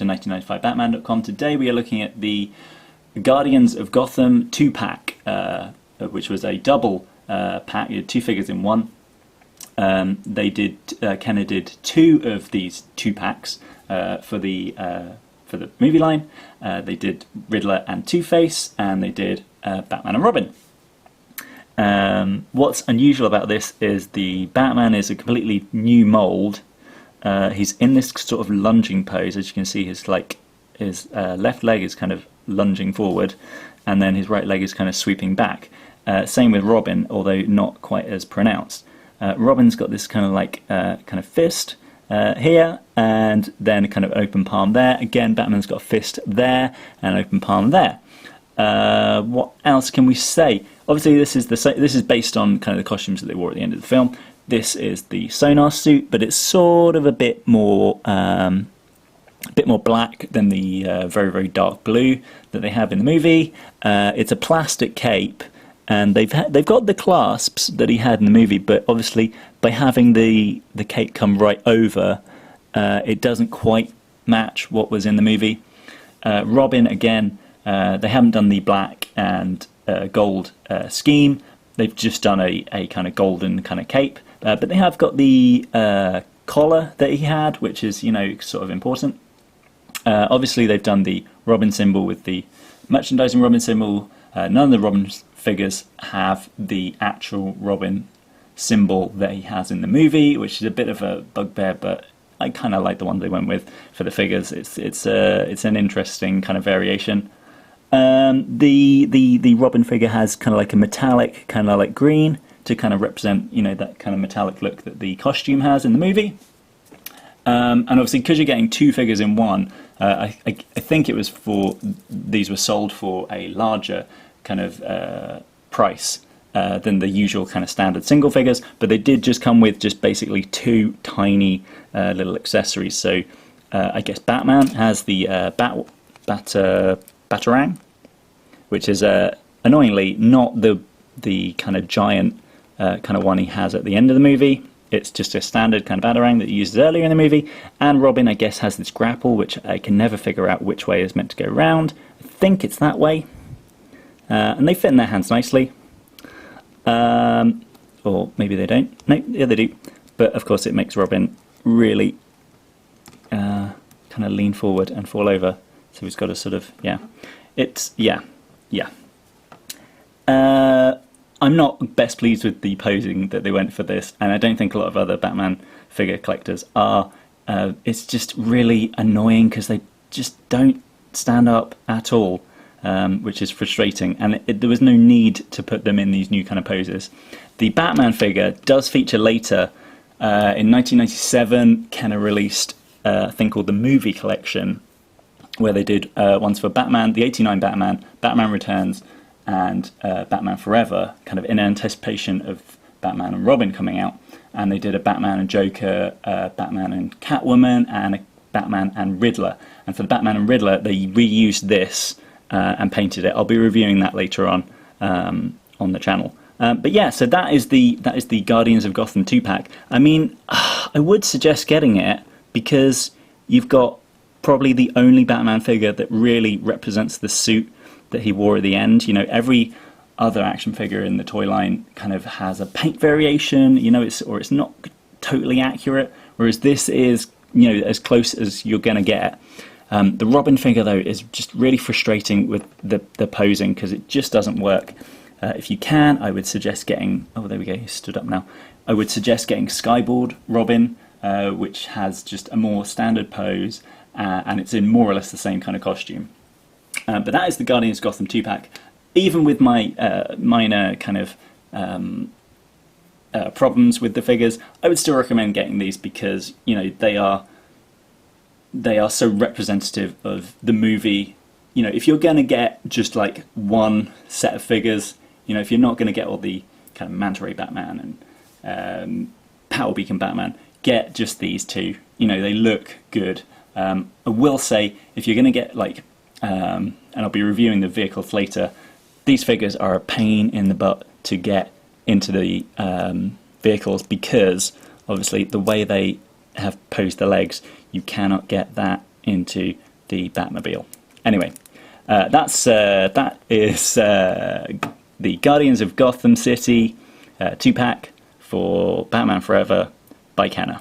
to 1995batman.com. Today we are looking at the Guardians of Gotham 2-pack, which was a double pack. You had two figures in one. Kenner did two of these 2-packs for the movie line. They did Riddler and Two-Face, and they did Batman and Robin. What's unusual about this is the Batman is a completely new mould. He's in this sort of lunging pose. As you can see, his left leg is kind of lunging forward, and then his right leg is kind of sweeping back. Same with Robin, although not quite as pronounced. Robin's got this kind of fist here, and then a kind of open palm there. Again, Batman's got a fist there and an open palm there. What else can we say? Obviously, this is based on kind of the costumes that they wore at the end of the film. This is the Sonar Suit, but it's sort of a bit more black than the very, very dark blue that they have in the movie. It's a plastic cape, and they've got the clasps that he had in the movie, but obviously by having the cape come right over, it doesn't quite match what was in the movie. Robin, again, they haven't done the black and gold scheme. They've just done a kind of golden kind of cape, but they have got the collar that he had, which is, sort of important. Obviously, they've done the Robin symbol with the merchandising Robin symbol. None of the Robin figures have the actual Robin symbol that he has in the movie, which is a bit of a bugbear, but I kind of like the one they went with for the figures. It's an interesting kind of variation. The Robin figure has kind of like a metallic, kind of like green, to kind of represent, that kind of metallic look that the costume has in the movie. And obviously, because you're getting two figures in one, I think it was these were sold for a larger kind of price than the usual kind of standard single figures, but they did just come with just basically two tiny little accessories. So I guess Batman has the Batarang, which is annoyingly not the kind of giant kind of one he has at the end of the movie. It's just a standard kind of Batarang that he uses earlier in the movie. And Robin, I guess, has this grapple, which I can never figure out which way is meant to go round. I think it's that way. And they fit in their hands nicely. Or maybe they don't. No, yeah, they do. But of course, it makes Robin really kind of lean forward and fall over. So he's got a sort of, yeah. I'm not best pleased with the posing that they went for this, and I don't think a lot of other Batman figure collectors are. It's just really annoying because they just don't stand up at all, which is frustrating, and there was no need to put them in these new kind of poses. The Batman figure does feature later. In 1997, Kenner released a thing called the Movie Collection, where they did ones for Batman, the 89 Batman, Batman Returns, and Batman Forever, kind of in anticipation of Batman and Robin coming out. And they did a Batman and Joker, Batman and Catwoman, and a Batman and Riddler. And for the Batman and Riddler, they reused this and painted it. I'll be reviewing that later on the channel. But yeah, so that is the Guardians of Gotham 2-pack. I mean, I would suggest getting it because you've got probably the only Batman figure that really represents the suit that he wore at the end. Every other action figure in the toy line kind of has a paint variation, it's not totally accurate, whereas this is, as close as you're going to get. The Robin figure, though, is just really frustrating with the posing because it just doesn't work. If you can, I would suggest getting... Oh, there we go, he stood up now. I would suggest getting Skyboard Robin, which has just a more standard pose, and it's in more or less the same kind of costume. But that is the Guardians of Gotham 2-pack. Even with my minor kind of problems with the figures, I would still recommend getting these because they are so representative of the movie. If you're going to get just like one set of figures, if you're not going to get all the kind of Manta Ray Batman and Power Beacon Batman, get just these two. They look good. I will say, if you're going to get and I'll be reviewing the vehicles later, these figures are a pain in the butt to get into the vehicles because obviously the way they have posed the legs, you cannot get that into the Batmobile. Anyway, that is the Guardians of Gotham City 2-pack for Batman Forever by Kenner.